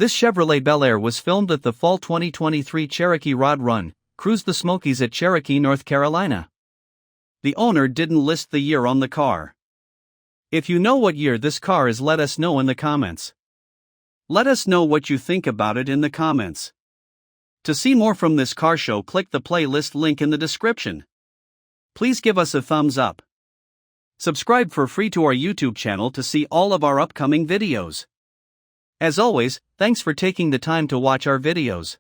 This Chevrolet Bel Air was filmed at the fall 2023 Cherokee Rod Run, Cruise the Smokies at Cherokee, North Carolina. The owner didn't list the year on the car. If you know what year this car is, let us know in the comments. Let us know what you think about it in the comments. To see more from this car show, click the playlist link in the description. Please give us a thumbs up. Subscribe for free to our YouTube channel to see all of our upcoming videos. As always, thanks for taking the time to watch our videos.